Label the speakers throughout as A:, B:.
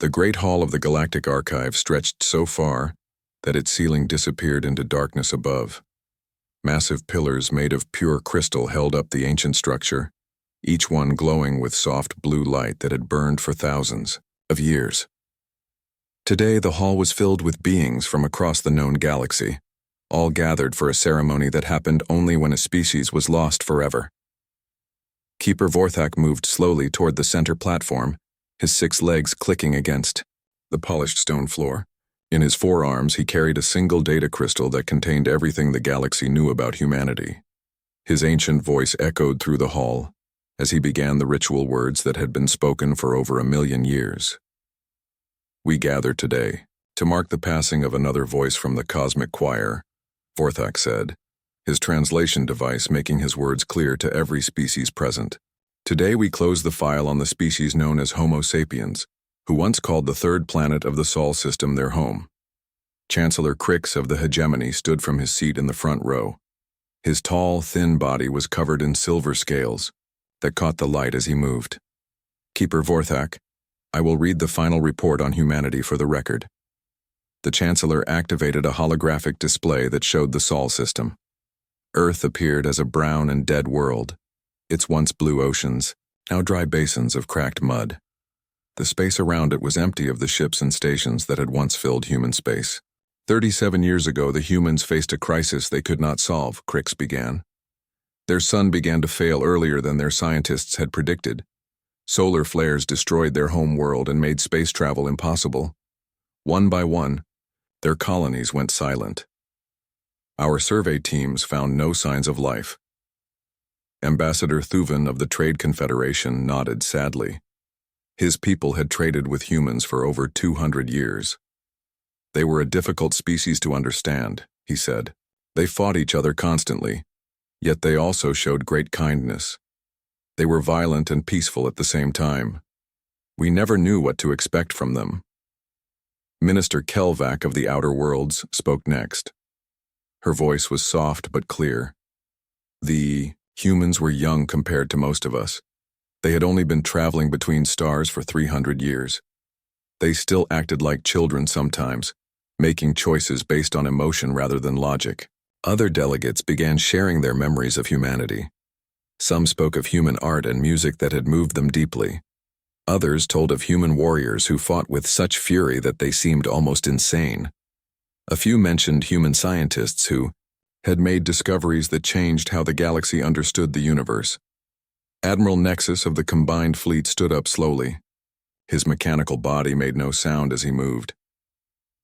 A: The great hall of the Galactic Archive stretched so far that its ceiling disappeared into darkness above. Massive pillars made of pure crystal held up the ancient structure, each one glowing with soft blue light that had burned for thousands of years. Today, the hall was filled with beings from across the known galaxy, all gathered for a ceremony that happened only when a species was lost forever. Keeper Vorthak moved slowly toward the center platform, his 6 legs clicking against the polished stone floor. In his forearms, he carried a single data crystal that contained everything the galaxy knew about humanity. His ancient voice echoed through the hall as he began the ritual words that had been spoken for over 1,000,000 years. "We gather today to mark the passing of another voice from the cosmic choir," Vorthak said, his translation device making his words clear to every species present. "Today we close the file on the species known as Homo sapiens, who once called the 3rd planet of the Sol system their home." Chancellor Crix of the Hegemony stood from his seat in the front row. His tall, thin body was covered in silver scales that caught the light as he moved. "Keeper Vorthak, I will read the final report on humanity for the record." The Chancellor activated a holographic display that showed the Sol system. Earth appeared as a brown and dead world, its once blue oceans, now dry basins of cracked mud. The space around it was empty of the ships and stations that had once filled human space. 37 years ago, the humans faced a crisis they could not solve, Crix began. Their sun began to fail earlier than their scientists had predicted. Solar flares destroyed their home world and made space travel impossible. One by one, their colonies went silent. Our survey teams found no signs of life. Ambassador Thuvan of the Trade Confederation nodded sadly. His people had traded with humans for over 200 years. "They were a difficult species to understand," he said. "They fought each other constantly, yet they also showed great kindness. They were violent and peaceful at the same time. We never knew what to expect from them." Minister Kelvak of the Outer Worlds spoke next. Her voice was soft but clear. "The humans were young compared to most of us. They had only been traveling between stars for 300 years. They still acted like children sometimes, making choices based on emotion rather than logic." Other delegates began sharing their memories of humanity. Some spoke of human art and music that had moved them deeply. Others told of human warriors who fought with such fury that they seemed almost insane. A few mentioned human scientists who had made discoveries that changed how the galaxy understood the universe. Admiral Nexus of the Combined Fleet stood up slowly. His mechanical body made no sound as he moved.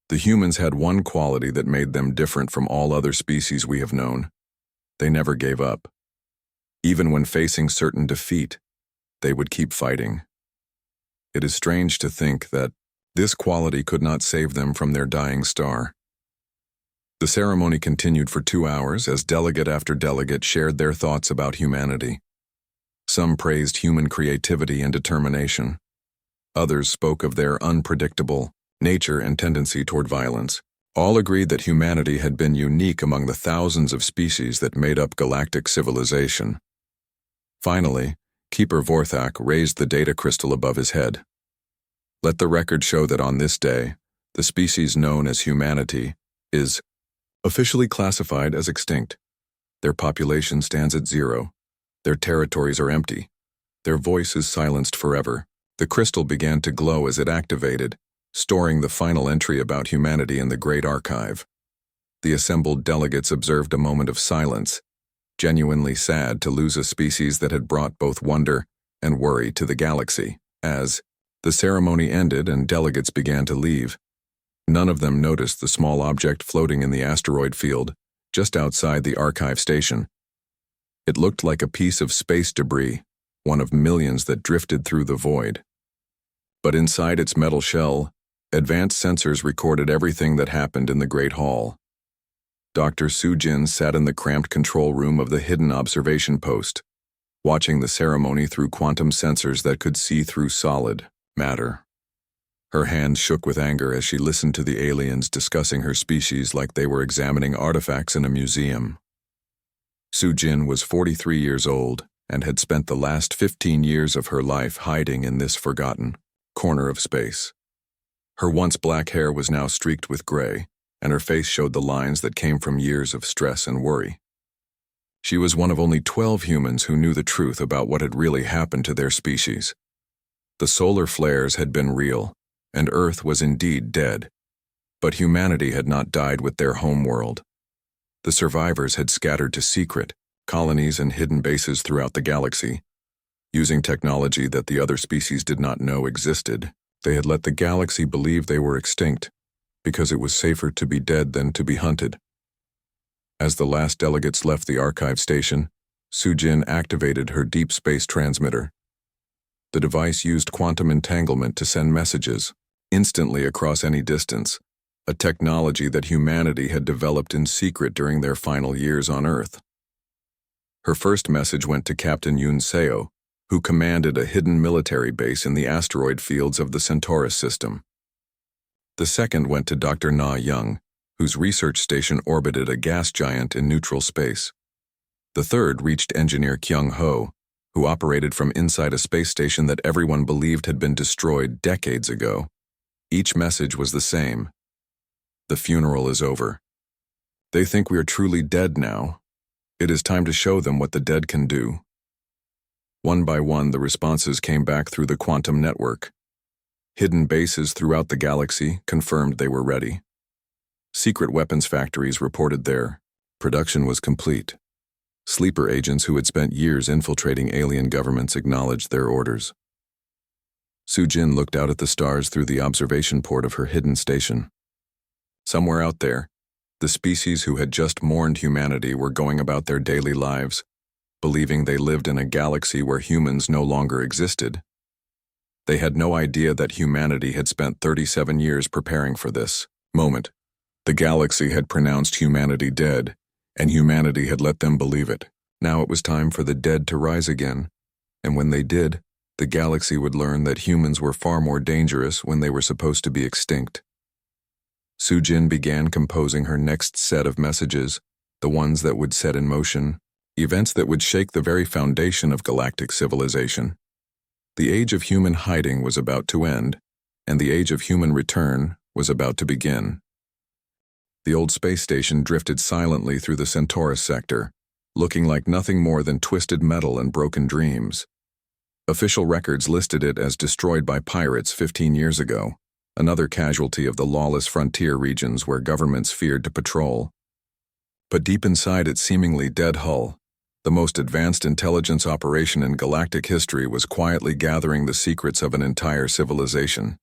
A: "The humans had one quality that made them different from all other species we have known. They never gave up. Even when facing certain defeat, they would keep fighting. It is strange to think that this quality could not save them from their dying star." The ceremony continued for 2 hours as delegate after delegate shared their thoughts about humanity. Some praised human creativity and determination. Others spoke of their unpredictable nature and tendency toward violence. All agreed that humanity had been unique among the thousands of species that made up galactic civilization. Finally, Keeper Vorthak raised the data crystal above his head. "Let the record show that on this day, the species known as humanity is officially classified as extinct. Their population stands at 0. Their territories are empty. Their voice is silenced forever." The crystal began to glow as it activated, storing the final entry about humanity in the Great Archive. The assembled delegates observed a moment of silence, genuinely sad to lose a species that had brought both wonder and worry to the galaxy. As the ceremony ended and delegates began to leave, none of them noticed the small object floating in the asteroid field just outside the archive station. It looked like a piece of space debris, one of millions that drifted through the void. But inside its metal shell, advanced sensors recorded everything that happened in the Great Hall. Dr. Sujin sat in the cramped control room of the hidden observation post, watching the ceremony through quantum sensors that could see through solid matter. Her hands shook with anger as she listened to the aliens discussing her species like they were examining artifacts in a museum. Sujin was 43 years old and had spent the last 15 years of her life hiding in this forgotten corner of space. Her once black hair was now streaked with gray, and her face showed the lines that came from years of stress and worry. She was one of only 12 humans who knew the truth about what had really happened to their species. The solar flares had been real, and Earth was indeed dead. But humanity had not died with their homeworld. The survivors had scattered to secret colonies and hidden bases throughout the galaxy. Using technology that the other species did not know existed, they had let the galaxy believe they were extinct, because it was safer to be dead than to be hunted. As the last delegates left the archive station, Sujin activated her deep space transmitter. The device used quantum entanglement to send messages instantly across any distance, a technology that humanity had developed in secret during their final years on Earth. Her first message went to Captain Yun Seo, who commanded a hidden military base in the asteroid fields of the Centaurus system. The second went to Dr. Na Young, whose research station orbited a gas giant in neutral space. The third reached Engineer Kyung Ho, who operated from inside a space station that everyone believed had been destroyed decades ago. Each message was the same. The funeral is over. They think we are truly dead now. It is time to show them what the dead can do. One by one, the responses came back through the quantum network. Hidden bases throughout the galaxy confirmed they were ready. Secret weapons factories reported their production was complete. Sleeper agents who had spent years infiltrating alien governments acknowledged their orders. Sujin looked out at the stars through the observation port of her hidden station. Somewhere out there, the species who had just mourned humanity were going about their daily lives, believing they lived in a galaxy where humans no longer existed. They had no idea that humanity had spent 37 years preparing for this moment. The galaxy had pronounced humanity dead, and humanity had let them believe it. Now it was time for the dead to rise again, and when they did, the galaxy would learn that humans were far more dangerous when they were supposed to be extinct. Sujin began composing her next set of messages, the ones that would set in motion events that would shake the very foundation of galactic civilization. The age of human hiding was about to end, and the age of human return was about to begin. The old space station drifted silently through the Centaurus sector, looking like nothing more than twisted metal and broken dreams. Official records listed it as destroyed by pirates 15 years ago, another casualty of the lawless frontier regions where governments feared to patrol. But deep inside its seemingly dead hull, the most advanced intelligence operation in galactic history was quietly gathering the secrets of an entire civilization.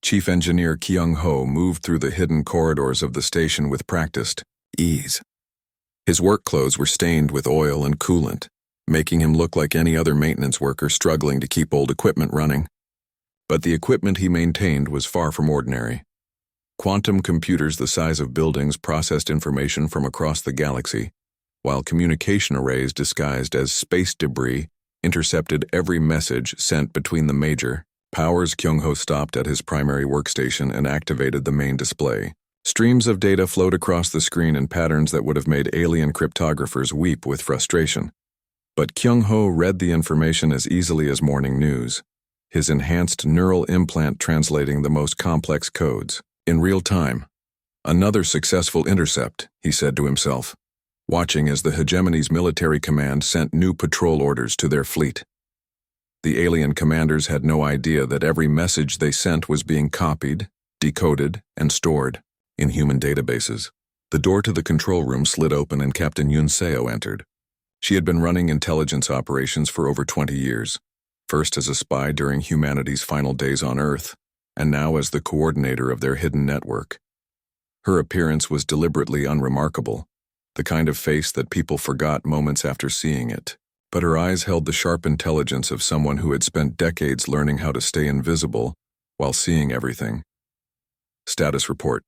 A: Chief Engineer Kyung Ho moved through the hidden corridors of the station with practiced ease. His work clothes were stained with oil and coolant, making him look like any other maintenance worker struggling to keep old equipment running. But the equipment he maintained was far from ordinary. Quantum computers the size of buildings processed information from across the galaxy, while communication arrays disguised as space debris intercepted every message sent between the major powers. Kyung Ho stopped at his primary workstation and activated the main display. Streams of data flowed across the screen in patterns that would have made alien cryptographers weep with frustration. But Kyung Ho read the information as easily as morning news, his enhanced neural implant translating the most complex codes in real time. Another successful intercept, he said to himself, watching as the hegemony's military command sent new patrol orders to their fleet. The alien commanders had no idea that every message they sent was being copied, decoded, and stored in human databases. The door to the control room slid open and Captain Yun Seo entered. She had been running intelligence operations for over 20 years, first as a spy during humanity's final days on Earth, and now as the coordinator of their hidden network. Her appearance was deliberately unremarkable, the kind of face that people forgot moments after seeing it. But her eyes held the sharp intelligence of someone who had spent decades learning how to stay invisible while seeing everything. Status report,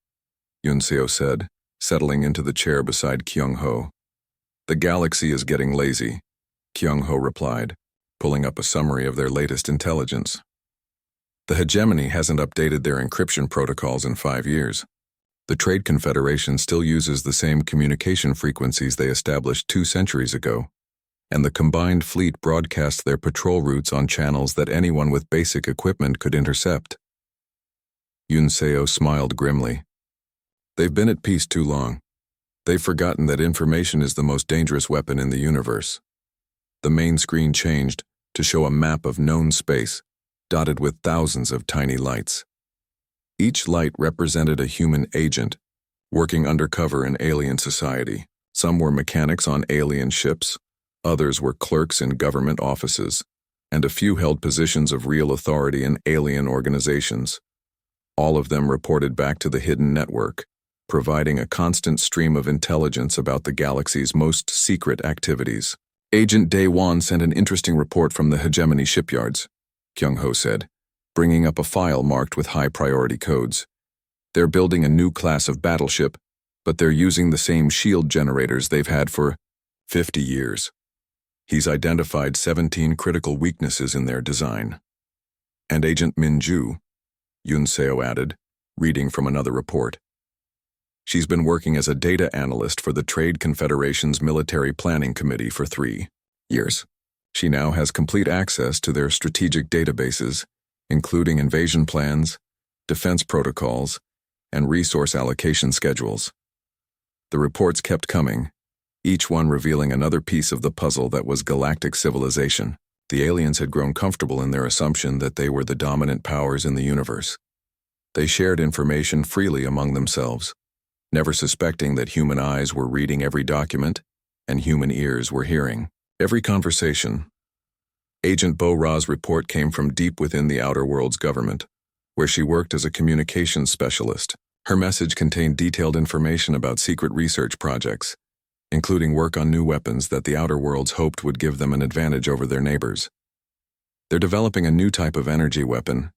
A: Yun Seo said, settling into the chair beside Kyung Ho. The galaxy is getting lazy, Kyung Ho replied, pulling up a summary of their latest intelligence. The hegemony hasn't updated their encryption protocols in 5 years. The Trade Confederation still uses the same communication frequencies they established 2 centuries ago, and the combined fleet broadcasts their patrol routes on channels that anyone with basic equipment could intercept. Yunseo smiled grimly. They've been at peace too long. They've forgotten that information is the most dangerous weapon in the universe. The main screen changed to show a map of known space, dotted with thousands of tiny lights. Each light represented a human agent, working undercover in alien society. Some were mechanics on alien ships, others were clerks in government offices, and a few held positions of real authority in alien organizations. All of them reported back to the hidden network, providing a constant stream of intelligence about the galaxy's most secret activities. Agent Daewon sent an interesting report from the hegemony shipyards, Kyung-ho said, bringing up a file marked with high-priority codes. They're building a new class of battleship, but they're using the same shield generators they've had for 50 years. He's identified 17 critical weaknesses in their design. And Agent Minju, Yunseo added, reading from another report. She's been working as a data analyst for the Trade Confederation's Military Planning Committee for 3 years. She now has complete access to their strategic databases, including invasion plans, defense protocols, and resource allocation schedules. The reports kept coming, each one revealing another piece of the puzzle that was galactic civilization. The aliens had grown comfortable in their assumption that they were the dominant powers in the universe. They shared information freely among themselves, never suspecting that human eyes were reading every document and human ears were hearing every conversation. Agent Bo-Ra's report came from deep within the Outer Worlds government, where she worked as a communications specialist. Her message contained detailed information about secret research projects, including work on new weapons that the Outer Worlds hoped would give them an advantage over their neighbors. They're developing a new type of energy weapon,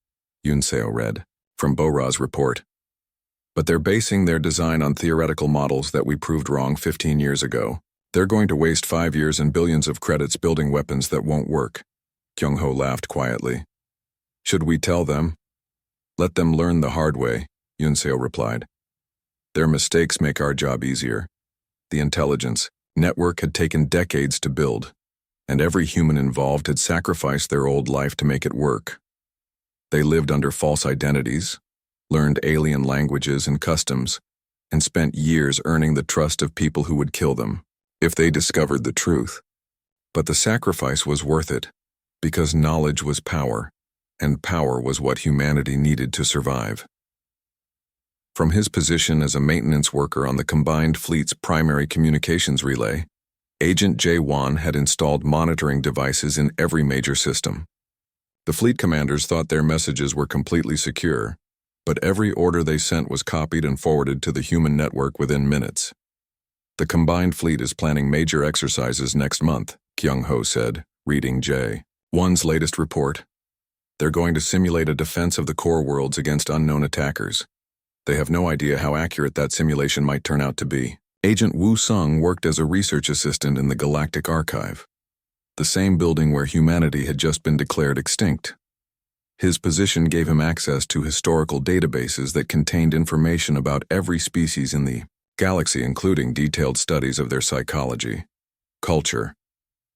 A: Yunseo read, from Bo-Ra's report. But they're basing their design on theoretical models that we proved wrong 15 years ago. They're going to waste 5 years and billions of credits building weapons that won't work. Kyung-ho laughed quietly. Should we tell them? Let them learn the hard way, Yunseo replied. Their mistakes make our job easier. The intelligence network had taken decades to build, and every human involved had sacrificed their old life to make it work. They lived under false identities, learned alien languages and customs, and spent years earning the trust of people who would kill them if they discovered the truth. But the sacrifice was worth it, because knowledge was power, and power was what humanity needed to survive. From his position as a maintenance worker on the combined fleet's primary communications relay, Agent Jae-won had installed monitoring devices in every major system. The fleet commanders thought their messages were completely secure, but every order they sent was copied and forwarded to the human network within minutes. The combined fleet is planning major exercises next month, Kyung-ho said, reading Jae-won's latest report. They're going to simulate a defense of the core worlds against unknown attackers. They have no idea how accurate that simulation might turn out to be. Agent Woo Sung worked as a research assistant in the Galactic Archive, the same building where humanity had just been declared extinct. His position gave him access to historical databases that contained information about every species in the galaxy, including detailed studies of their psychology, culture,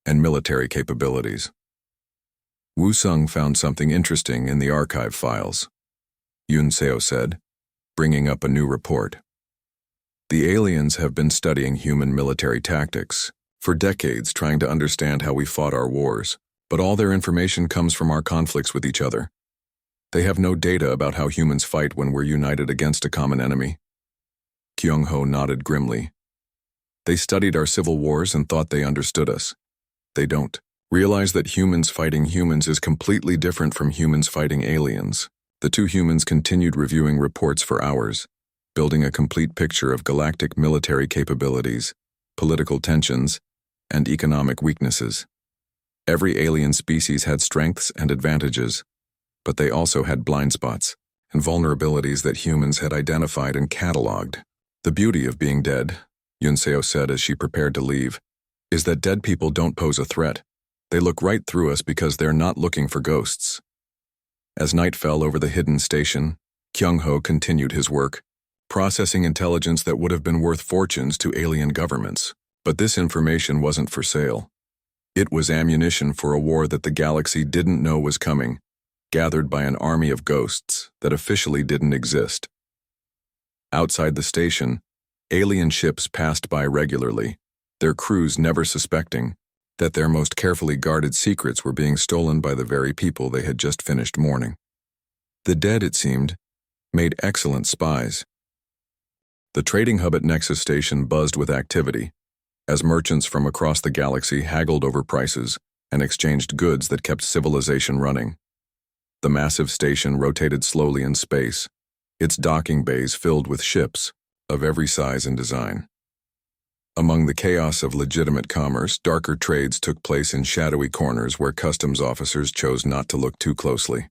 A: and military capabilities. Woo Sung found something interesting in the archive files, Yunseo said, bringing up a new report. The aliens have been studying human military tactics for decades, trying to understand how we fought our wars, but all their information comes from our conflicts with each other. They have no data about how humans fight when we're united against a common enemy. Kyung-ho nodded grimly. They studied our civil wars and thought they understood us. They don't. Realize that humans fighting humans is completely different from humans fighting aliens. The two humans continued reviewing reports for hours, building a complete picture of galactic military capabilities, political tensions, and economic weaknesses. Every alien species had strengths and advantages, but they also had blind spots and vulnerabilities that humans had identified and cataloged. The beauty of being dead, Yunseo said as she prepared to leave, is that dead people don't pose a threat. They look right through us because they're not looking for ghosts. As night fell over the hidden station, Kyung-ho continued his work, processing intelligence that would have been worth fortunes to alien governments. But this information wasn't for sale. It was ammunition for a war that the galaxy didn't know was coming, gathered by an army of ghosts that officially didn't exist. Outside the station, alien ships passed by regularly, their crews never suspecting that their most carefully guarded secrets were being stolen by the very people they had just finished mourning. The dead, it seemed, made excellent spies. The trading hub at Nexus Station buzzed with activity, as merchants from across the galaxy haggled over prices and exchanged goods that kept civilization running. The massive station rotated slowly in space, its docking bays filled with ships of every size and design. Among the chaos of legitimate commerce, darker trades took place in shadowy corners where customs officers chose not to look too closely.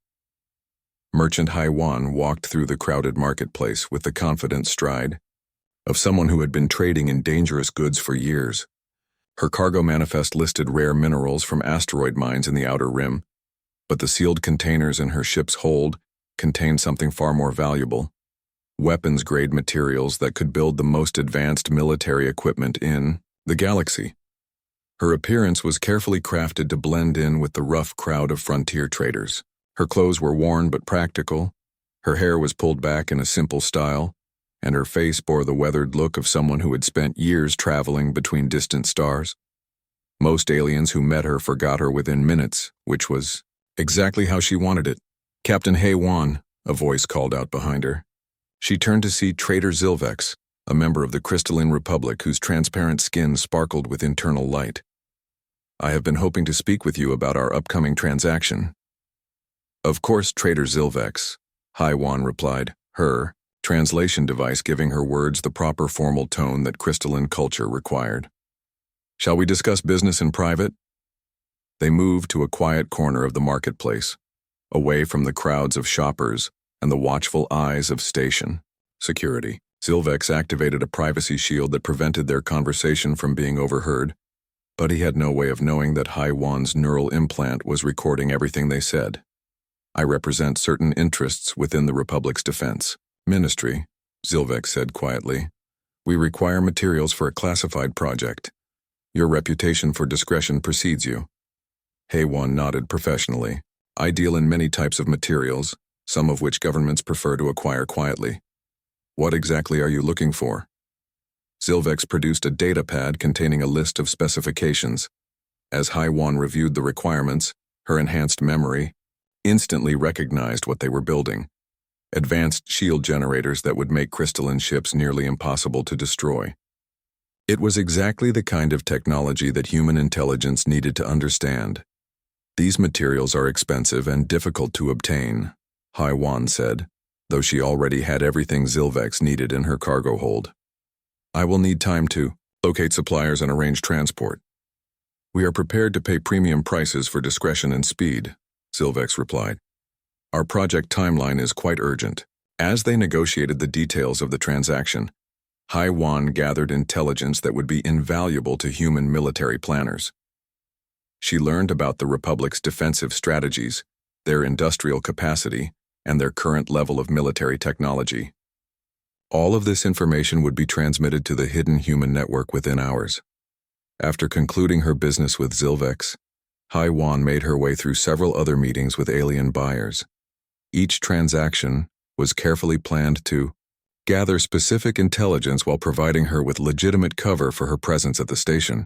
A: Merchant HFY walked through the crowded marketplace with the confident stride of someone who had been trading in dangerous goods for years. Her cargo manifest listed rare minerals from asteroid mines in the outer rim, but the sealed containers in her ship's hold contained something far more valuable: weapons-grade materials that could build the most advanced military equipment in the galaxy. Her appearance was carefully crafted to blend in with the rough crowd of frontier traders. Her clothes were worn but practical, her hair was pulled back in a simple style, and her face bore the weathered look of someone who had spent years traveling between distant stars. Most aliens who met her forgot her within minutes, which was exactly how she wanted it. "Captain HFY," a voice called out behind her. She turned to see Trader Zilvex, a member of the Crystalline Republic whose transparent skin sparkled with internal light. "I have been hoping to speak with you about our upcoming transaction." "Of course, Trader Zilvex," HFY replied, her translation device giving her words the proper formal tone that crystalline culture required. "Shall we discuss business in private?" They moved to a quiet corner of the marketplace, away from the crowds of shoppers and the watchful eyes of station security. Zilvex activated a privacy shield that prevented their conversation from being overheard, but he had no way of knowing that HFY's neural implant was recording everything they said. "I represent certain interests within the Republic's defense ministry," Zilvex said quietly. "We require materials for a classified project. Your reputation for discretion precedes you." HFY nodded professionally. "I deal in many types of materials, some of which governments prefer to acquire quietly. What exactly are you looking for?" Zilvex produced a data pad containing a list of specifications. As HFY reviewed the requirements, her enhanced memory instantly recognized what they were building: advanced shield generators that would make crystalline ships nearly impossible to destroy. It was exactly the kind of technology that human intelligence needed to understand. "These materials are expensive and difficult to obtain," HFY said, though she already had everything Zilvex needed in her cargo hold. "I will need time to locate suppliers and arrange transport. We are prepared to pay premium prices for discretion and speed," Zilvex replied. "Our project timeline is quite urgent." As they negotiated the details of the transaction, HFY gathered intelligence that would be invaluable to human military planners. She learned about the Republic's defensive strategies, their industrial capacity, and their current level of military technology. All of this information would be transmitted to the hidden human network within hours. After concluding her business with Zilvex, HFY made her way through several other meetings with alien buyers. Each transaction was carefully planned to gather specific intelligence while providing her with legitimate cover for her presence at the station.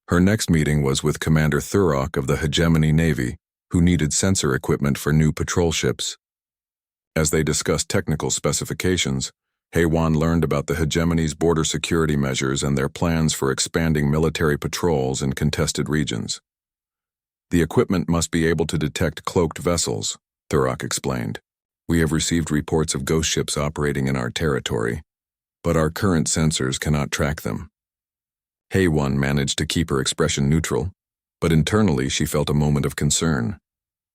A: Her next meeting was with Commander Thurok of the Hegemony Navy, who needed sensor equipment for new patrol ships. As they discussed technical specifications, HFY learned about the Hegemony's border security measures and their plans for expanding military patrols in contested regions. "The equipment must be able to detect cloaked vessels," Thurok explained. "We have received reports of ghost ships operating in our territory, but our current sensors cannot track them." HFY managed to keep her expression neutral, but internally she felt a moment of concern.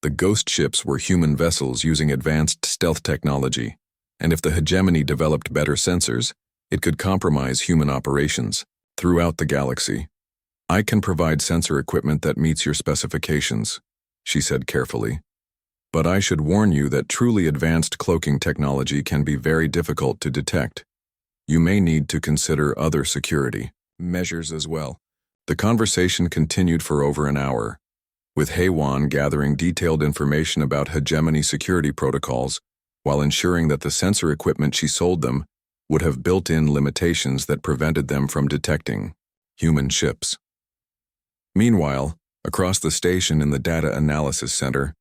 A: The ghost ships were human vessels using advanced stealth technology, and if the Hegemony developed better sensors, it could compromise human operations throughout the galaxy. "I can provide sensor equipment that meets your specifications," she said carefully. "But I should warn you that truly advanced cloaking technology can be very difficult to detect. You may need to consider other security measures as well." The conversation continued for over an hour, with HFY gathering detailed information about hegemony security protocols while ensuring that the sensor equipment she sold them would have built-in limitations that prevented them from detecting human ships. Meanwhile, across the station in the Data Analysis Center,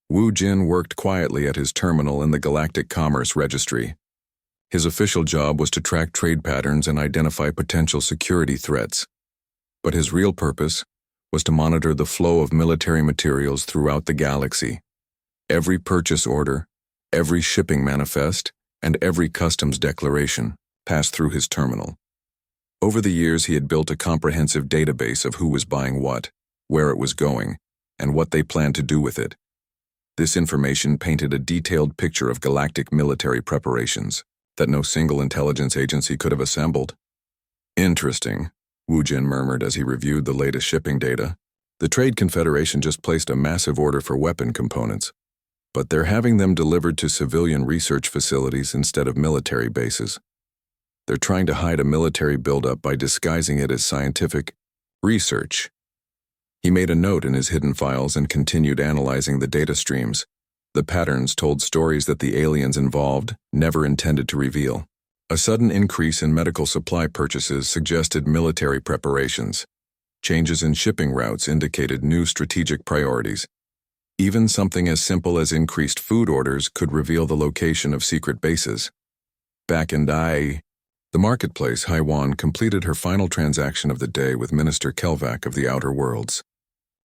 A: Wu Jin worked quietly at his terminal in the Galactic Commerce Registry. His official job was to track trade patterns and identify potential security threats. But his real purpose was to monitor the flow of military materials throughout the galaxy. Every purchase order, every shipping manifest, and every customs declaration passed through his terminal. Over the years, he had built a comprehensive database of who was buying what, where it was going, and what they planned to do with it. This information painted a detailed picture of galactic military preparations that no single intelligence agency could have assembled. Interesting, Wu Jin murmured as he reviewed the latest shipping data. The Trade Confederation just placed a massive order for weapon components, but they're having them delivered to civilian research facilities instead of military bases. They're trying to hide a military buildup by disguising it as scientific research. He made a note in his hidden files and continued analyzing the data streams. The patterns told stories that the aliens involved never intended to reveal. A sudden increase in medical supply purchases suggested military preparations. Changes in shipping routes indicated new strategic priorities. Even something as simple as increased food orders could reveal the location of secret bases. Back in the marketplace, HFY completed her final transaction of the day with Minister Kelvak of the Outer Worlds.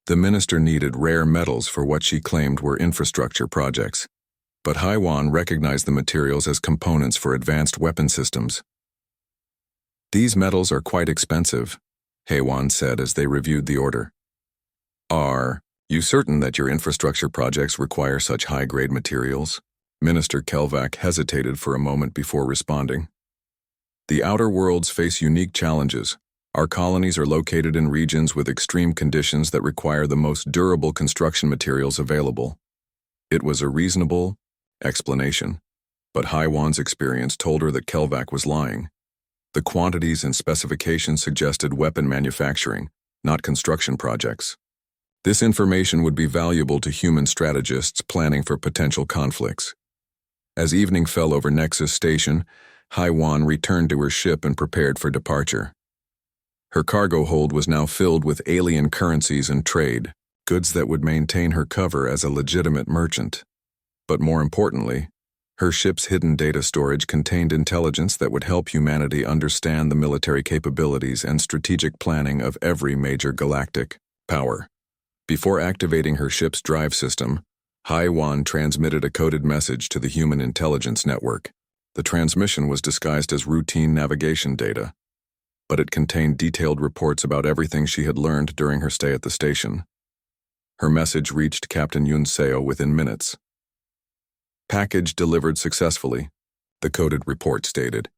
A: The minister needed rare metals for what she claimed were infrastructure projects, but HFY recognized the materials as components for advanced weapon systems. "These metals are quite expensive," HFY said as they reviewed the order. "Are you certain that your infrastructure projects require such high-grade materials?" Minister Kelvak hesitated for a moment before responding. "The Outer Worlds face unique challenges. Our colonies are located in regions with extreme conditions that require the most durable construction materials available." It was a reasonable explanation, but HFY's experience told her that Kelvak was lying. The quantities and specifications suggested weapon manufacturing, not construction projects. This information would be valuable to human strategists planning for potential conflicts. As evening fell over Nexus Station, HFY returned to her ship and prepared for departure. Her cargo hold was now filled with alien currencies and trade, goods that would maintain her cover as a legitimate merchant. But more importantly, her ship's hidden data storage contained intelligence that would help humanity understand the military capabilities and strategic planning of every major galactic power. Before activating her ship's drive system, HFY transmitted a coded message to the Human Intelligence Network. The transmission was disguised as routine navigation data, but it contained detailed reports about everything she had learned during her stay at the station. Her message reached Captain Yun Seo within minutes. "Package delivered successfully," the coded report stated.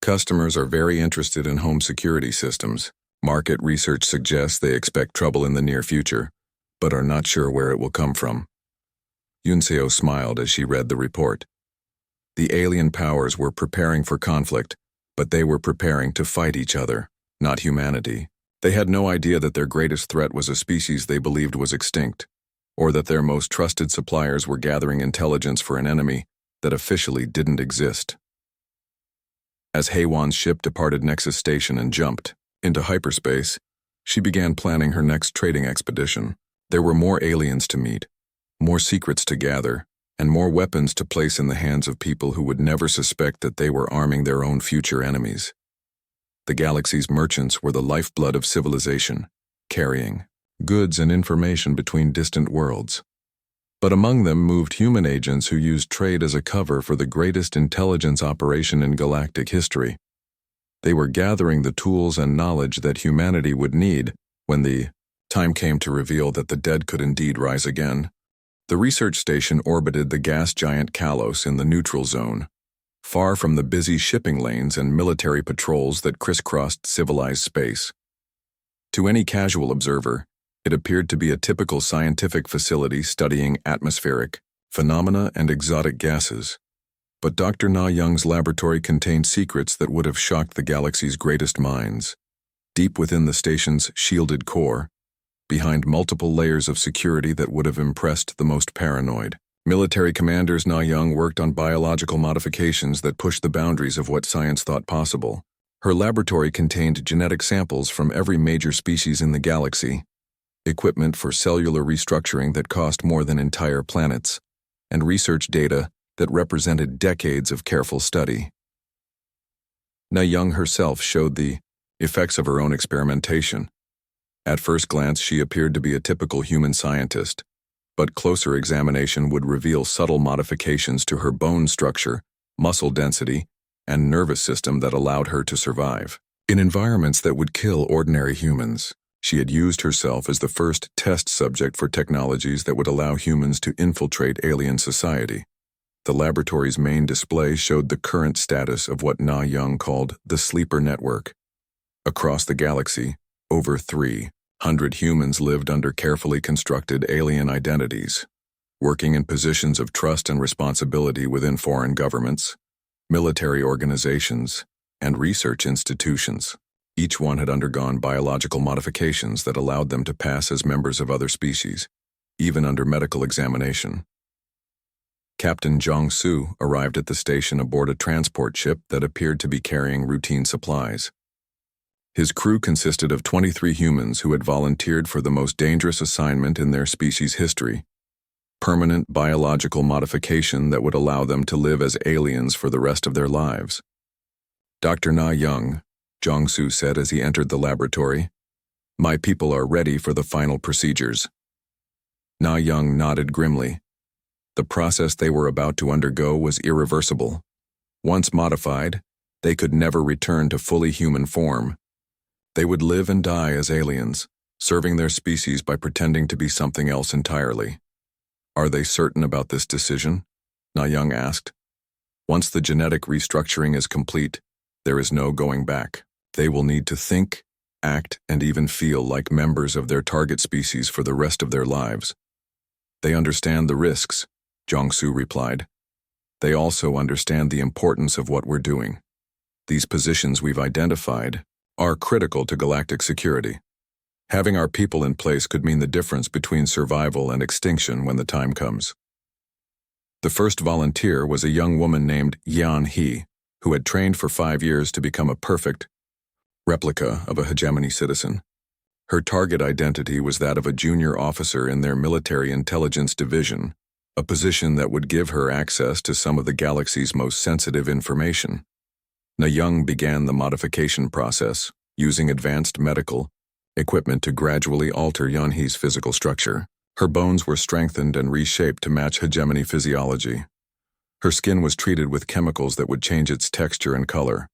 A: "Customers are very interested in home security systems. Market research suggests they expect trouble in the near future, but are not sure where it will come from." Yun Seo smiled as she read the report. The alien powers were preparing for conflict, but they were preparing to fight each other, not humanity. They had no idea that their greatest threat was a species they believed was extinct, or that their most trusted suppliers were gathering intelligence for an enemy that officially didn't exist. As HFY's ship departed Nexus Station and jumped into hyperspace, she began planning her next trading expedition. There were more aliens to meet, more secrets to gather, and more weapons to place in the hands of people who would never suspect that they were arming their own future enemies. The galaxy's merchants were the lifeblood of civilization, carrying goods and information between distant worlds. But among them moved human agents who used trade as a cover for the greatest intelligence operation in galactic history. They were gathering the tools and knowledge that humanity would need when the time came to reveal that the dead could indeed rise again. The research station orbited the gas giant Kalos in the neutral zone, far from the busy shipping lanes and military patrols that crisscrossed civilized space. To any casual observer, it appeared to be a typical scientific facility studying atmospheric phenomena and exotic gases. But Dr. Na Young's laboratory contained secrets that would have shocked the galaxy's greatest minds. Deep within the station's shielded core, behind multiple layers of security that would have impressed the most paranoid. Military commanders Na Young worked on biological modifications that pushed the boundaries of what science thought possible. Her laboratory contained genetic samples from every major species in the galaxy, equipment for cellular restructuring that cost more than entire planets, and research data that represented decades of careful study. Na Young herself showed the effects of her own experimentation. At first glance, she appeared to be a typical human scientist, but closer examination would reveal subtle modifications to her bone structure, muscle density, and nervous system that allowed her to survive. In environments that would kill ordinary humans, she had used herself as the first test subject for technologies that would allow humans to infiltrate alien society. The laboratory's main display showed the current status of what Na Young called the sleeper network. Across the galaxy, over 300 humans lived under carefully constructed alien identities, working in positions of trust and responsibility within foreign governments, military organizations, and research institutions. Each one had undergone biological modifications that allowed them to pass as members of other species, even under medical examination. Captain Zhang Su arrived at the station aboard a transport ship that appeared to be carrying routine supplies. His crew consisted of 23 humans who had volunteered for the most dangerous assignment in their species' history: permanent biological modification that would allow them to live as aliens for the rest of their lives. "Dr. Na Young," Zhang Su said as he entered the laboratory, "my people are ready for the final procedures." Na Young nodded grimly. The process they were about to undergo was irreversible. Once modified, they could never return to fully human form. They would live and die as aliens, serving their species by pretending to be something else entirely. "Are they certain about this decision?" Na Young asked. "Once the genetic restructuring is complete, there is no going back. They will need to think, act, and even feel like members of their target species for the rest of their lives." "They understand the risks," Zhang Su replied. "They also understand the importance of what we're doing. These positions we've identified are critical to galactic security. Having our people in place could mean the difference between survival and extinction when the time comes." The first volunteer was a young woman named Yan He, who had trained for 5 years to become a perfect replica of a hegemony citizen. Her target identity was that of a junior officer in their military intelligence division, a position that would give her access to some of the galaxy's most sensitive information. Na Young began the modification process, using advanced medical equipment to gradually alter Yanhee's physical structure. Her bones were strengthened and reshaped to match hegemony physiology. Her skin was treated with chemicals that would change its texture and color.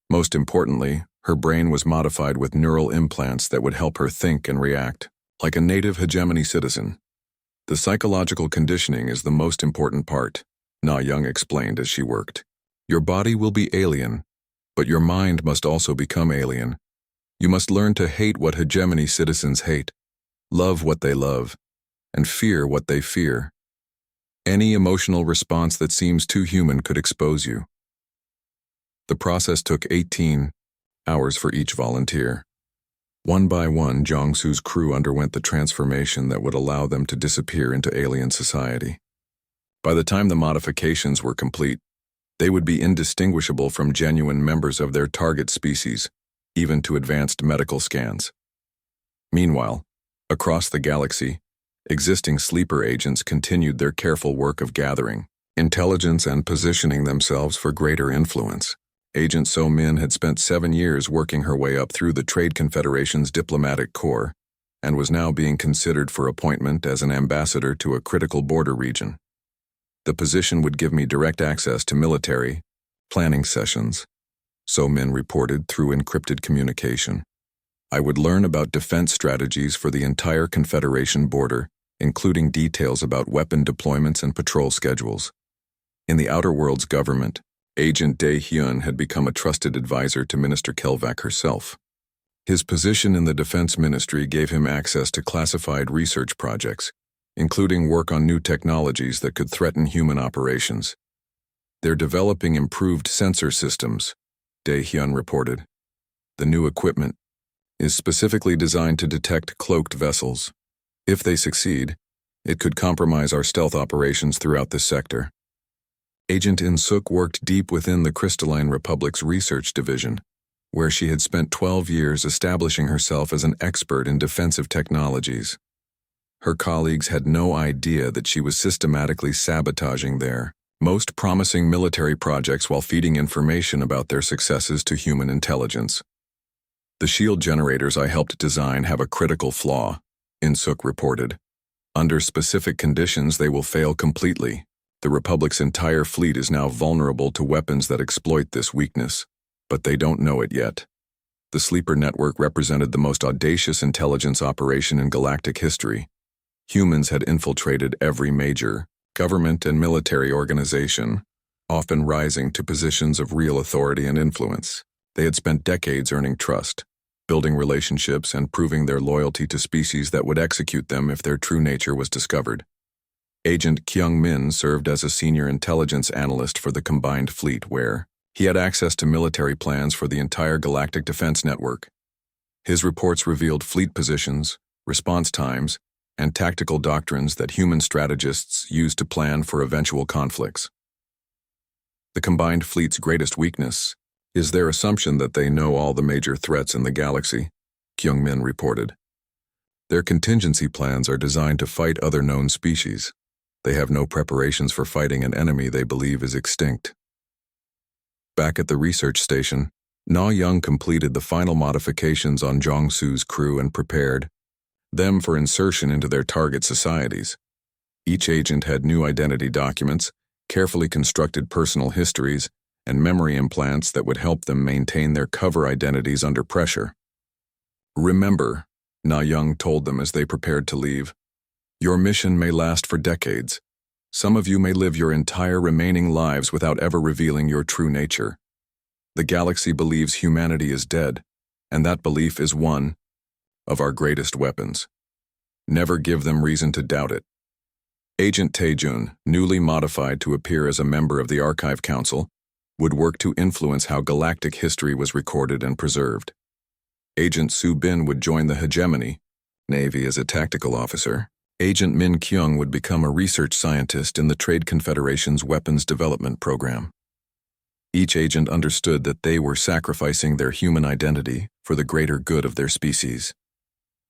A: Most importantly, her brain was modified with neural implants that would help her think and react like a native hegemony citizen. "The psychological conditioning is the most important part," Na Young explained as she worked. "Your body will be alien, but your mind must also become alien. You must learn to hate what hegemony citizens hate, love what they love, and fear what they fear. Any emotional response that seems too human could expose you." The process took 18 hours for each volunteer. One by one, Zhang Su's crew underwent the transformation that would allow them to disappear into alien society. By the time the modifications were complete, they would be indistinguishable from genuine members of their target species, even to advanced medical scans. Meanwhile, across the galaxy, existing sleeper agents continued their careful work of gathering intelligence and positioning themselves for greater influence. Agent So Min had spent 7 years working her way up through the Trade Confederation's diplomatic corps, and was now being considered for appointment as an ambassador to a critical border region. The position would give me direct access to military planning sessions, So Min reported through encrypted communication. I would learn about defense strategies for the entire Confederation border, including details about weapon deployments and patrol schedules. In the Outer Worlds government, Agent Dae Hyun had become a trusted advisor to Minister Kelvak herself. His position in the Defense Ministry gave him access to classified research projects, including work on new technologies that could threaten human operations. "They're developing improved sensor systems," Dae Hyun reported. "The new equipment is specifically designed to detect cloaked vessels. If they succeed, it could compromise our stealth operations throughout this sector. Agent In-suk worked deep within the Crystalline Republic's research division, where she had spent 12 years establishing herself as an expert in defensive technologies. Her colleagues had no idea that she was systematically sabotaging their most promising military projects while feeding information about their successes to human intelligence. The shield generators I helped design have a critical flaw, In-suk reported. Under specific conditions, they will fail completely. The Republic's entire fleet is now vulnerable to weapons that exploit this weakness, but they don't know it yet. The Sleeper Network represented the most audacious intelligence operation in galactic history. Humans had infiltrated every major government and military organization, often rising to positions of real authority and influence. They had spent decades earning trust, building relationships, and proving their loyalty to species that would execute them if their true nature was discovered. Agent Kyung-min served as a senior intelligence analyst for the combined fleet, where he had access to military plans for the entire galactic defense network. His reports revealed fleet positions, response times, and tactical doctrines that human strategists use to plan for eventual conflicts. The combined fleet's greatest weakness is their assumption that they know all the major threats in the galaxy, Kyung-min reported. Their contingency plans are designed to fight other known species. They have no preparations for fighting an enemy they believe is extinct. Back at the research station, Na Young completed the final modifications on Jong-su's crew and prepared them for insertion into their target societies. Each agent had new identity documents, carefully constructed personal histories, and memory implants that would help them maintain their cover identities under pressure. Remember, Na Young told them as they prepared to leave, your mission may last for decades. Some of you may live your entire remaining lives without ever revealing your true nature. The galaxy believes humanity is dead, and that belief is one of our greatest weapons. Never give them reason to doubt it. Agent Taejun, newly modified to appear as a member of the Archive Council, would work to influence how galactic history was recorded and preserved. Agent Su Bin would join the Hegemony, Navy as a tactical officer. Agent Min Kyung would become a research scientist in the Trade Confederation's weapons development program. Each agent understood that they were sacrificing their human identity for the greater good of their species.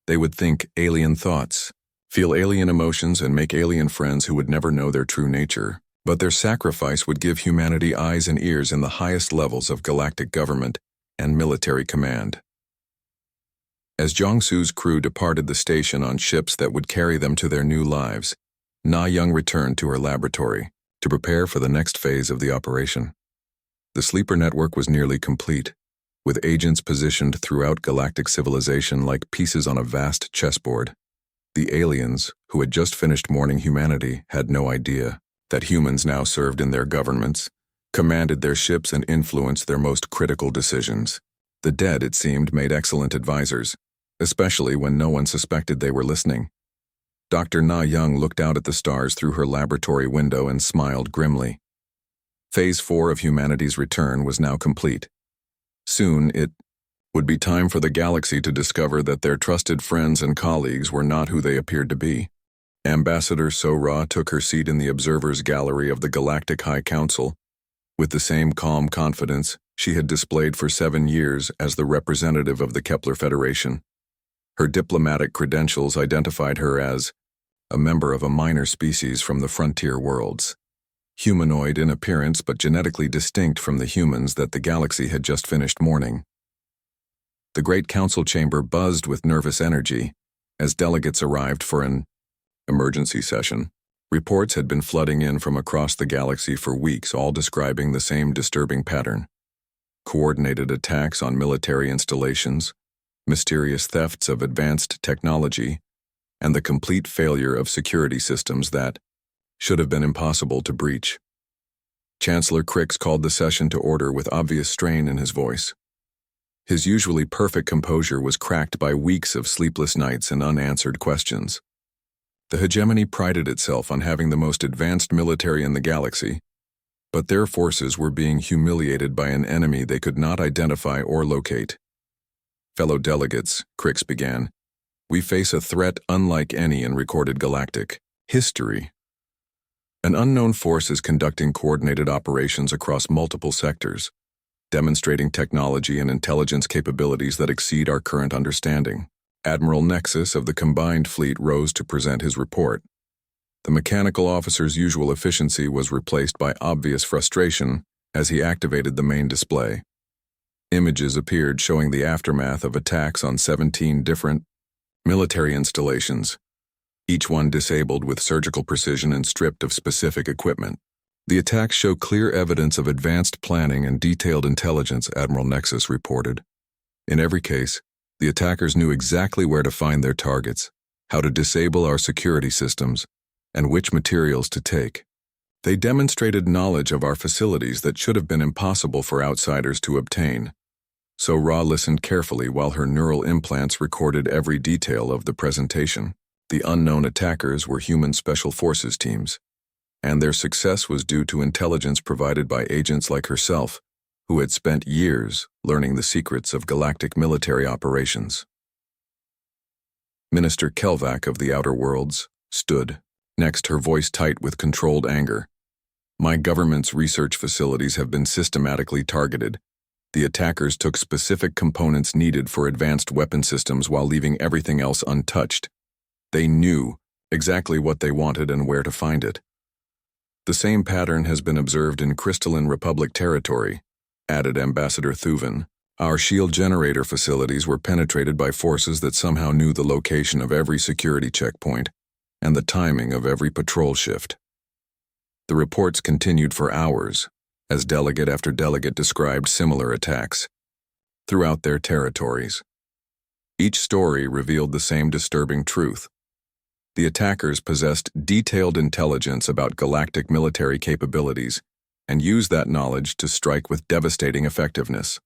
A: They would think alien thoughts, feel alien emotions, and make alien friends who would never know their true nature, but their sacrifice would give humanity eyes and ears in the highest levels of galactic government and military command. As Jong-su's crew departed the station on ships that would carry them to their new lives, Na Young returned to her laboratory to prepare for the next phase of the operation. The Sleeper Network was nearly complete, with agents positioned throughout galactic civilization like pieces on a vast chessboard. The aliens, who had just finished mourning humanity, had no idea that humans now served in their governments, commanded their ships, and influenced their most critical decisions. The dead, it seemed, made excellent advisors, especially when no one suspected they were listening. Dr. Na Young looked out at the stars through her laboratory window and smiled grimly. Phase 4 of humanity's return was now complete. Soon, it would be time for the galaxy to discover that their trusted friends and colleagues were not who they appeared to be. Ambassador So-Ra took her seat in the observers' gallery of the Galactic High Council, with the same calm confidence she had displayed for 7 years as the representative of the Kepler Federation. Her diplomatic credentials identified her as a member of a minor species from the frontier worlds, humanoid in appearance but genetically distinct from the humans that the galaxy had just finished mourning. The Great Council chamber buzzed with nervous energy as delegates arrived for an emergency session. Reports had been flooding in from across the galaxy for weeks, all describing the same disturbing pattern. Coordinated attacks on military installations, mysterious thefts of advanced technology, and the complete failure of security systems that should have been impossible to breach. Chancellor Crix called the session to order with obvious strain in his voice. His usually perfect composure was cracked by weeks of sleepless nights and unanswered questions. The hegemony prided itself on having the most advanced military in the galaxy, but their forces were being humiliated by an enemy they could not identify or locate. Fellow delegates, Crix began, we face a threat unlike any in recorded galactic history. An unknown force is conducting coordinated operations across multiple sectors, demonstrating technology and intelligence capabilities that exceed our current understanding. Admiral Nexus of the Combined Fleet rose to present his report. The mechanical officer's usual efficiency was replaced by obvious frustration as he activated the main display. Images appeared showing the aftermath of attacks on 17 different military installations, each one disabled with surgical precision and stripped of specific equipment. The attacks show clear evidence of advanced planning and detailed intelligence, Admiral Nexus reported. In every case, the attackers knew exactly where to find their targets, how to disable our security systems, and which materials to take. They demonstrated knowledge of our facilities that should have been impossible for outsiders to obtain. So Ra listened carefully while her neural implants recorded every detail of the presentation. The unknown attackers were human special forces teams, and their success was due to intelligence provided by agents like herself, who had spent years learning the secrets of galactic military operations. Minister Kelvac of the Outer Worlds stood, next, her voice tight with controlled anger. My government's research facilities have been systematically targeted. The attackers took specific components needed for advanced weapon systems while leaving everything else untouched. They knew exactly what they wanted and where to find it. The same pattern has been observed in Crystalline Republic territory, added Ambassador Thuven. Our shield generator facilities were penetrated by forces that somehow knew the location of every security checkpoint and the timing of every patrol shift. The reports continued for hours, as delegate after delegate described similar attacks throughout their territories. Each story revealed the same disturbing truth. The attackers possessed detailed intelligence about galactic military capabilities and used that knowledge to strike with devastating effectiveness.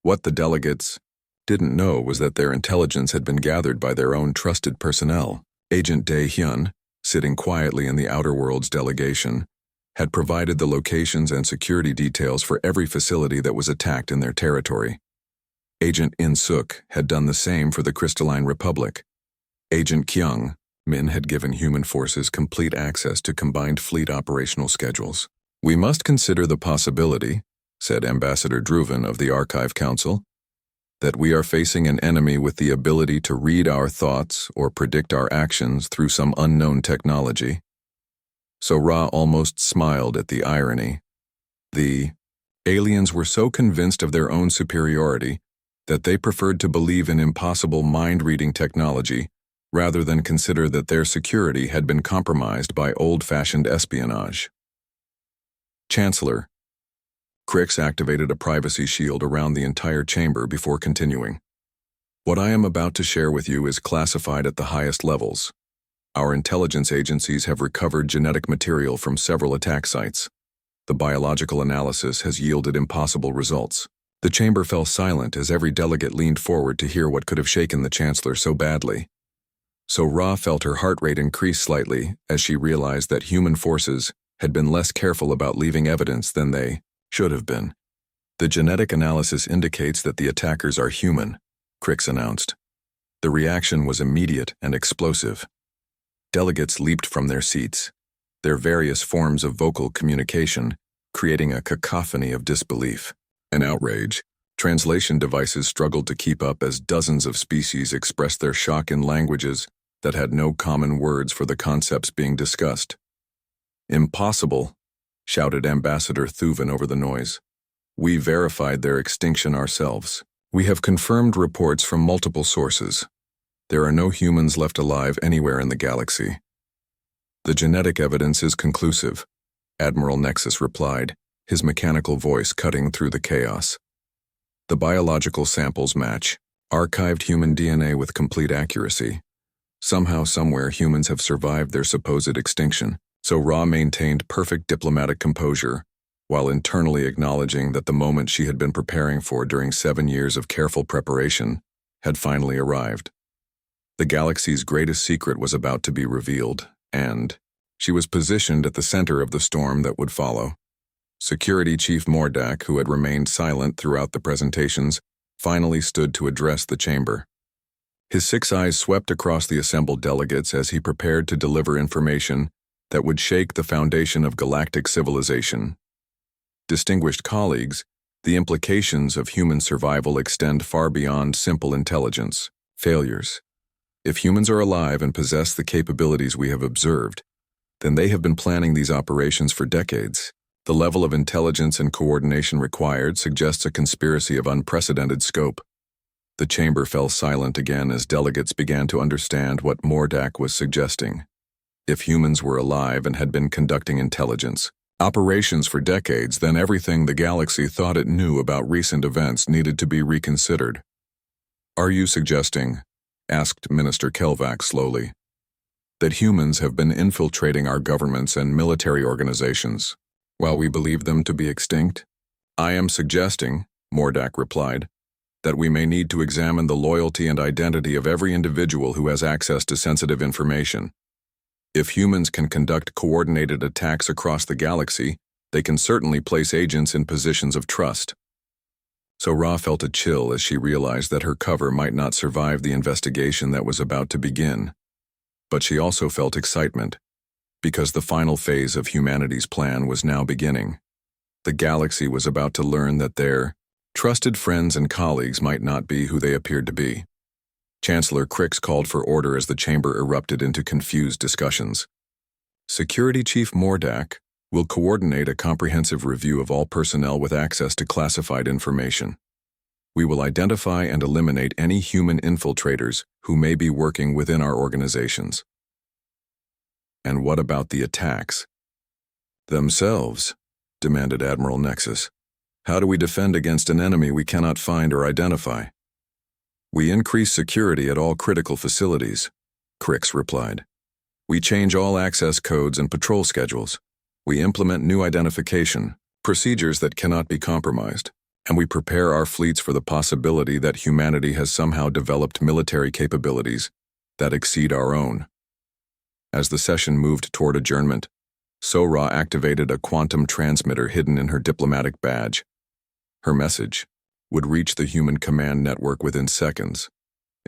A: What the delegates didn't know was that their intelligence had been gathered by their own trusted personnel. Agent Dae Hyun, sitting quietly in the Outer Worlds delegation, had provided the locations and security details for every facility that was attacked in their territory. Agent In Suk had done the same for the Crystalline Republic. Agent Kyung Min had given human forces complete access to Combined Fleet operational schedules. We must consider the possibility, said Ambassador Druven of the Archive Council, that we are facing an enemy with the ability to read our thoughts or predict our actions through some unknown technology. So Ra almost smiled at the irony. The aliens were so convinced of their own superiority that they preferred to believe in impossible mind-reading technology rather than consider that their security had been compromised by old-fashioned espionage. Chancellor, Crix activated a privacy shield around the entire chamber before continuing. What I am about to share with you is classified at the highest levels. Our intelligence agencies have recovered genetic material from several attack sites. The biological analysis has yielded impossible results. The chamber fell silent as every delegate leaned forward to hear what could have shaken the Chancellor so badly. So Ra felt her heart rate increase slightly as she realized that human forces had been less careful about leaving evidence than they should have been. The genetic analysis indicates that the attackers are human, Crix announced. The reaction was immediate and explosive. Delegates leaped from their seats, their various forms of vocal communication creating a cacophony of disbelief and outrage. Translation devices struggled to keep up as dozens of species expressed their shock in languages that had no common words for the concepts being discussed. Impossible, shouted Ambassador Thuven over the noise. We verified their extinction ourselves. We have confirmed reports from multiple sources. There are no humans left alive anywhere in the galaxy. The genetic evidence is conclusive, Admiral Nexus replied, his mechanical voice cutting through the chaos. The biological samples match, archived human DNA with complete accuracy. Somehow, somewhere, humans have survived their supposed extinction. So Ra maintained perfect diplomatic composure, while internally acknowledging that the moment she had been preparing for during 7 years of careful preparation had finally arrived. The galaxy's greatest secret was about to be revealed, and she was positioned at the center of the storm that would follow. Security Chief Mordak, who had remained silent throughout the presentations, finally stood to address the chamber. His 6 eyes swept across the assembled delegates as he prepared to deliver information that would shake the foundation of galactic civilization. Distinguished colleagues, the implications of human survival extend far beyond simple intelligence. Failures. If humans are alive and possess the capabilities we have observed, then they have been planning these operations for decades. The level of intelligence and coordination required suggests a conspiracy of unprecedented scope. The chamber fell silent again as delegates began to understand what Mordak was suggesting. If humans were alive and had been conducting intelligence operations for decades, then everything the galaxy thought it knew about recent events needed to be reconsidered. "Are you suggesting," asked Minister Kelvac slowly, "that humans have been infiltrating our governments and military organizations, while we believe them to be extinct?" "I am suggesting," Mordak replied, "that we may need to examine the loyalty and identity of every individual who has access to sensitive information. If humans can conduct coordinated attacks across the galaxy, they can certainly place agents in positions of trust." So Ra felt a chill as she realized that her cover might not survive the investigation that was about to begin. But she also felt excitement, because the final phase of humanity's plan was now beginning. The galaxy was about to learn that their trusted friends and colleagues might not be who they appeared to be. Chancellor Crix called for order as the chamber erupted into confused discussions. "Security Chief Mordak will coordinate a comprehensive review of all personnel with access to classified information. We will identify and eliminate any human infiltrators who may be working within our organizations." "And what about the attacks themselves?" demanded Admiral Nexus. "How do we defend against an enemy we cannot find or identify?" "We increase security at all critical facilities," Crix replied. "We change all access codes and patrol schedules. We implement new identification procedures that cannot be compromised, and we prepare our fleets for the possibility that humanity has somehow developed military capabilities that exceed our own." As the session moved toward adjournment, Sora activated a quantum transmitter hidden in her diplomatic badge. Her message would reach the human command network within seconds,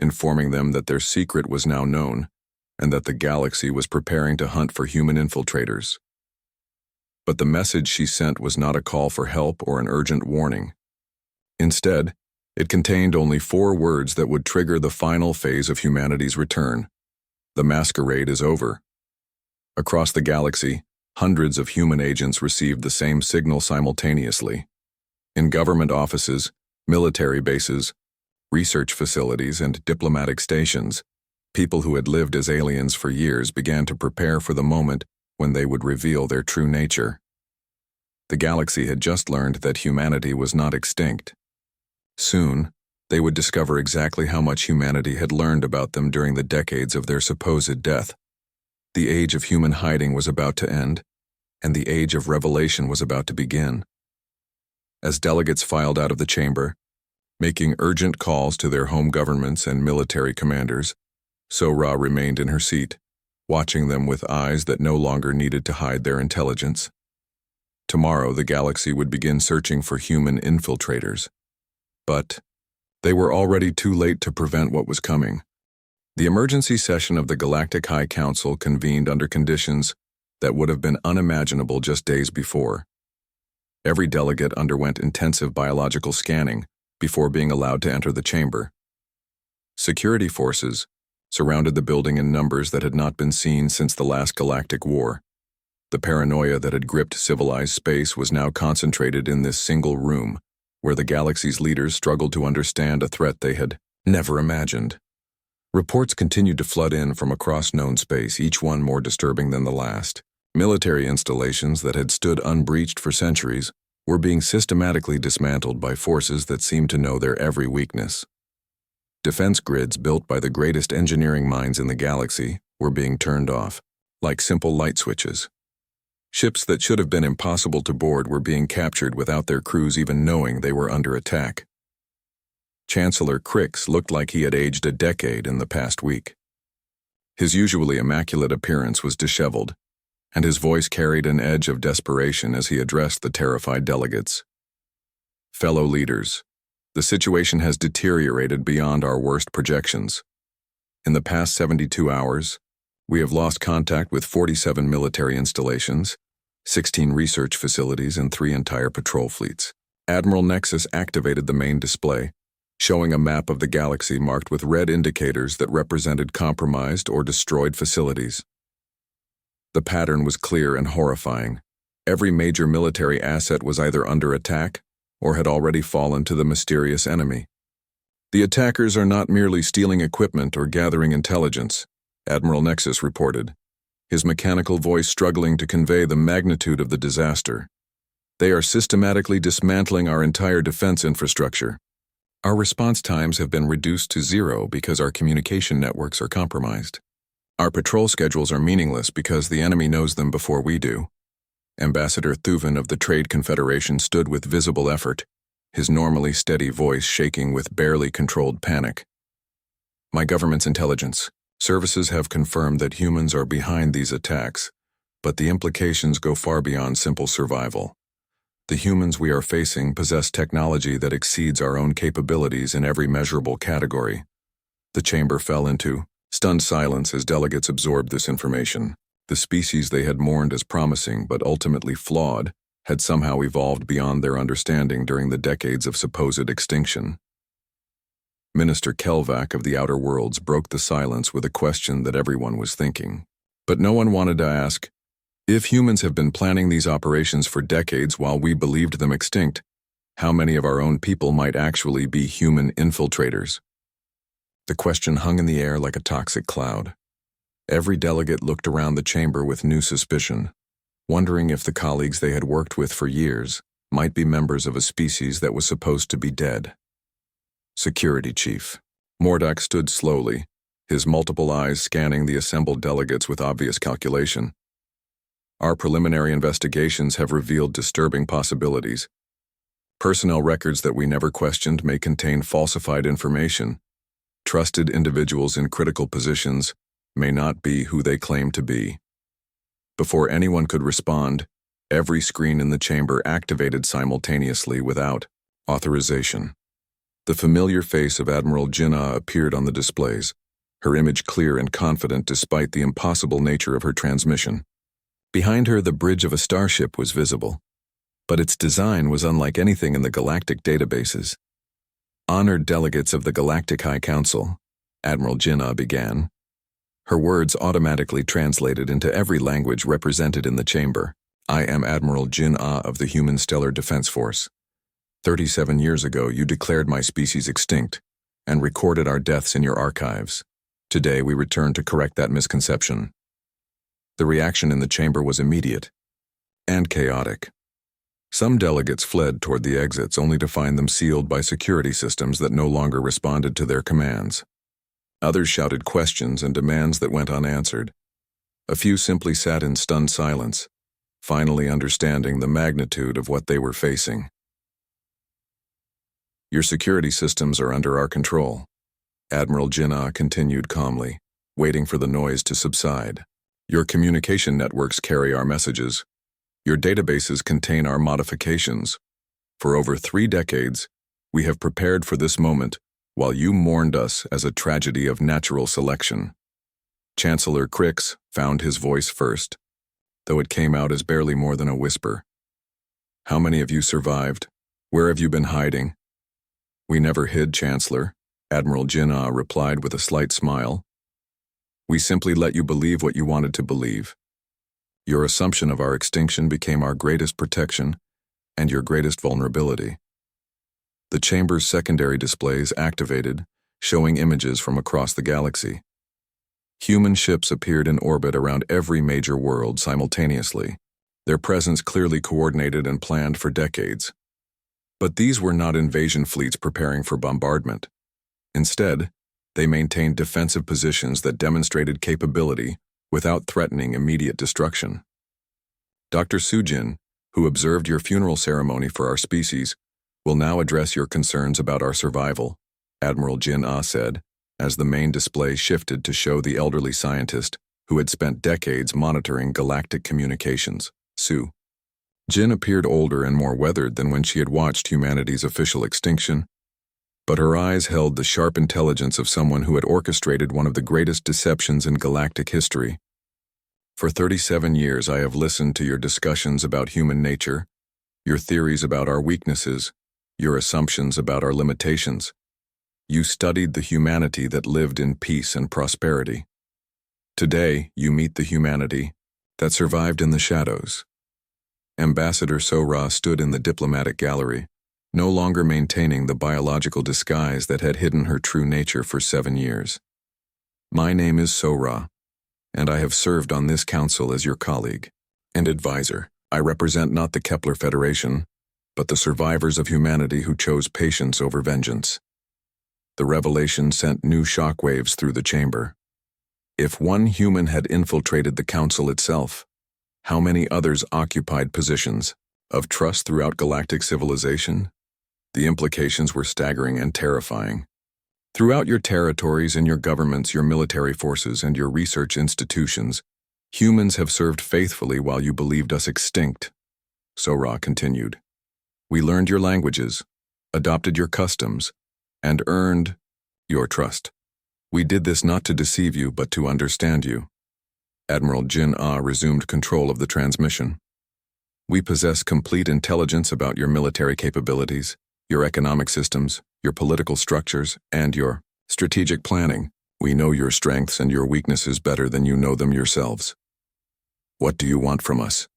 A: informing them that their secret was now known and that the galaxy was preparing to hunt for human infiltrators. But the message she sent was not a call for help or an urgent warning. Instead, it contained only 4 words that would trigger the final phase of humanity's return. "The masquerade is over." Across the galaxy, hundreds of human agents received the same signal simultaneously. In government offices, military bases, research facilities, and diplomatic stations, people who had lived as aliens for years began to prepare for the moment when they would reveal their true nature. The galaxy had just learned that humanity was not extinct. Soon, they would discover exactly how much humanity had learned about them during the decades of their supposed death. The age of human hiding was about to end, and the age of revelation was about to begin. As delegates filed out of the chamber, making urgent calls to their home governments and military commanders, Sora remained in her seat, watching them with eyes that no longer needed to hide their intelligence. Tomorrow, the galaxy would begin searching for human infiltrators. But they were already too late to prevent what was coming. The emergency session of the Galactic High Council convened under conditions that would have been unimaginable just days before. Every delegate underwent intensive biological scanning before being allowed to enter the chamber. Security forces surrounded the building in numbers that had not been seen since the last galactic war. The paranoia that had gripped civilized space was now concentrated in this single room, where the galaxy's leaders struggled to understand a threat they had never imagined. Reports continued to flood in from across known space, each one more disturbing than the last. Military installations that had stood unbreached for centuries were being systematically dismantled by forces that seemed to know their every weakness. Defense grids built by the greatest engineering minds in the galaxy were being turned off, like simple light switches. Ships that should have been impossible to board were being captured without their crews even knowing they were under attack. Chancellor Crix looked like he had aged a decade in the past week. His usually immaculate appearance was disheveled, and his voice carried an edge of desperation as he addressed the terrified delegates. "Fellow leaders, The situation has deteriorated beyond our worst projections. In the past 72 hours, we have lost contact with 47 military installations, 16 research facilities, and 3 entire patrol fleets. Admiral Nexus activated the main display, showing a map of the galaxy marked with red indicators that represented compromised or destroyed facilities. The pattern was clear and horrifying. Every major military asset was either under attack or had already fallen to the mysterious enemy. The attackers are not merely stealing equipment or gathering intelligence, Admiral Nexus reported, his mechanical voice struggling to convey the magnitude of the disaster. They are systematically dismantling our entire defense infrastructure. Our response times have been reduced to 0 because our communication networks are compromised. Our patrol schedules are meaningless because the enemy knows them before we do. Ambassador Thuvan of the Trade Confederation stood with visible effort, his normally steady voice shaking with barely controlled panic. My government's intelligence services have confirmed that humans are behind these attacks, but the implications go far beyond simple survival. The humans we are facing possess technology that exceeds our own capabilities in every measurable category. The chamber fell into stunned silence as delegates absorbed this information. The species they had mourned as promising but ultimately flawed had somehow evolved beyond their understanding during the decades of supposed extinction. Minister Kelvac of the Outer Worlds broke the silence with a question that everyone was thinking. But no one wanted to ask, if humans have been planning these operations for decades while we believed them extinct, how many of our own people might actually be human infiltrators? The question hung in the air like a toxic cloud. Every delegate looked around the chamber with new suspicion, wondering if the colleagues they had worked with for years might be members of a species that was supposed to be dead. Security Chief Mordak stood slowly, his multiple eyes scanning the assembled delegates with obvious calculation. Our preliminary investigations have revealed disturbing possibilities. Personnel records that we never questioned may contain falsified information. Trusted individuals in critical positions may not be who they claim to be. Before anyone could respond, every screen in the chamber activated simultaneously without authorization. The familiar face of Admiral Jinnah appeared on the displays, her image clear and confident despite the impossible nature of her transmission. Behind her, the bridge of a starship was visible, but its design was unlike anything in the galactic databases. Honored delegates of the Galactic High Council, Admiral Jinnah began. Her words automatically translated into every language represented in the chamber. I am Admiral Jinnah of the Human Stellar Defense Force. 37 years ago, you declared my species extinct and recorded our deaths in your archives. Today, we return to correct that misconception. The reaction in the chamber was immediate and chaotic. Some delegates fled toward the exits only to find them sealed by security systems that no longer responded to their commands. Others shouted questions and demands that went unanswered. A few simply sat in stunned silence, finally understanding the magnitude of what they were facing. Your security systems are under our control, Admiral Jinnah continued calmly, waiting for the noise to subside. Your communication networks carry our messages. Your databases contain our modifications. For over 3 decades, we have prepared for this moment while you mourned us as a tragedy of natural selection. Chancellor Crix found his voice first, though it came out as barely more than a whisper. How many of you survived? Where have you been hiding? We never hid, Chancellor, Admiral Jinnah replied with a slight smile. We simply let you believe what you wanted to believe. Your assumption of our extinction became our greatest protection and your greatest vulnerability. The chamber's secondary displays activated, showing images from across the galaxy. Human ships appeared in orbit around every major world simultaneously, their presence clearly coordinated and planned for decades. But these were not invasion fleets preparing for bombardment. Instead, they maintained defensive positions that demonstrated capability without threatening immediate destruction. Dr. Sujin, who observed your funeral ceremony for our species, will now address your concerns about our survival, Admiral Jinnah said, as the main display shifted to show the elderly scientist who had spent decades monitoring galactic communications, Su. Jin appeared older and more weathered than when she had watched humanity's official extinction, but her eyes held the sharp intelligence of someone who had orchestrated one of the greatest deceptions in galactic history. For 37 years I have listened to your discussions about human nature, your theories about our weaknesses, your assumptions about our limitations. You studied the humanity that lived in peace and prosperity. Today, you meet the humanity that survived in the shadows. Ambassador So-Ra stood in the diplomatic gallery, no longer maintaining the biological disguise that had hidden her true nature for 7 years. My name is So-Ra, and I have served on this council as your colleague and advisor. I represent not the Kepler Federation, but the survivors of humanity who chose patience over vengeance. The revelation sent new shockwaves through the chamber. If one human had infiltrated the council itself, how many others occupied positions of trust throughout galactic civilization? The implications were staggering and terrifying. Throughout your territories and your governments, your military forces, and your research institutions, humans have served faithfully while you believed us extinct. So-Ra continued. We learned your languages, adopted your customs, and earned your trust. We did this not to deceive you, but to understand you. Admiral Jin-Ah resumed control of the transmission. We possess complete intelligence about your military capabilities, your economic systems, your political structures, and your strategic planning. We know your strengths and your weaknesses better than you know them yourselves. What do you want from us?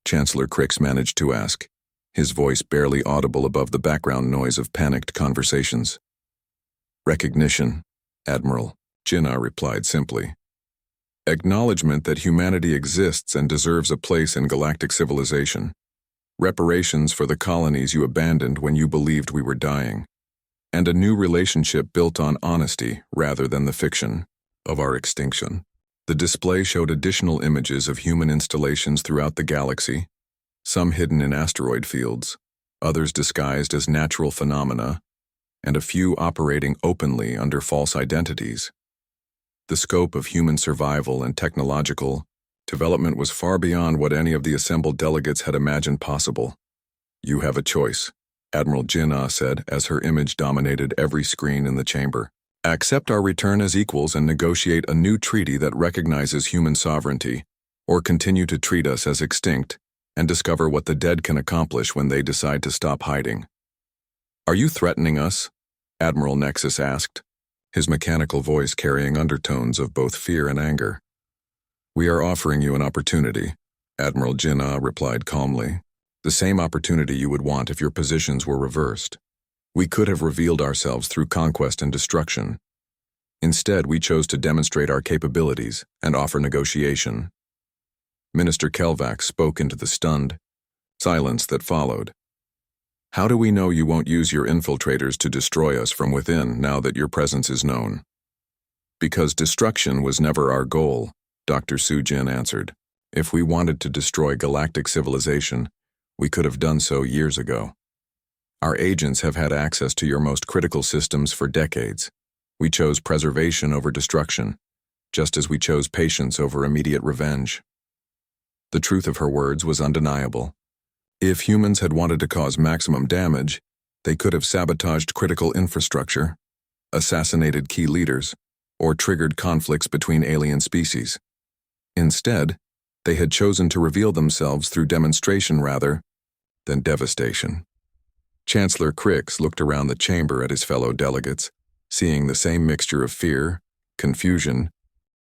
A: Chancellor Crix managed to ask, his voice barely audible above the background noise of panicked conversations. Recognition, Admiral, Jin-Ah replied simply. Acknowledgement that humanity exists and deserves a place in galactic civilization. Reparations for the colonies you abandoned when you believed we were dying. And a new relationship built on honesty rather than the fiction of our extinction. The display showed additional images of human installations throughout the galaxy, some hidden in asteroid fields, others disguised as natural phenomena, and a few operating openly under false identities. The scope of human survival and technological development was far beyond what any of the assembled delegates had imagined possible. You have a choice, Admiral Jin-Ah said as her image dominated every screen in the chamber. Accept our return as equals and negotiate a new treaty that recognizes human sovereignty, or continue to treat us as extinct and discover what the dead can accomplish when they decide to stop hiding. Are you threatening us? Admiral Nexus asked, his mechanical voice carrying undertones of both fear and anger. We are offering you an opportunity, Admiral Jin-Ah replied calmly. The same opportunity you would want if your positions were reversed. We could have revealed ourselves through conquest and destruction. Instead, we chose to demonstrate our capabilities and offer negotiation. Minister Kelvac spoke into the stunned silence that followed. How do we know you won't use your infiltrators to destroy us from within now that your presence is known? Because destruction was never our goal, Dr. Su-Jin answered. If we wanted to destroy galactic civilization, we could have done so years ago. Our agents have had access to your most critical systems for decades. We chose preservation over destruction, just as we chose patience over immediate revenge. The truth of her words was undeniable. If humans had wanted to cause maximum damage, they could have sabotaged critical infrastructure, assassinated key leaders, or triggered conflicts between alien species. Instead, they had chosen to reveal themselves through demonstration rather than devastation. Chancellor Crix looked around the chamber at his fellow delegates, seeing the same mixture of fear, confusion,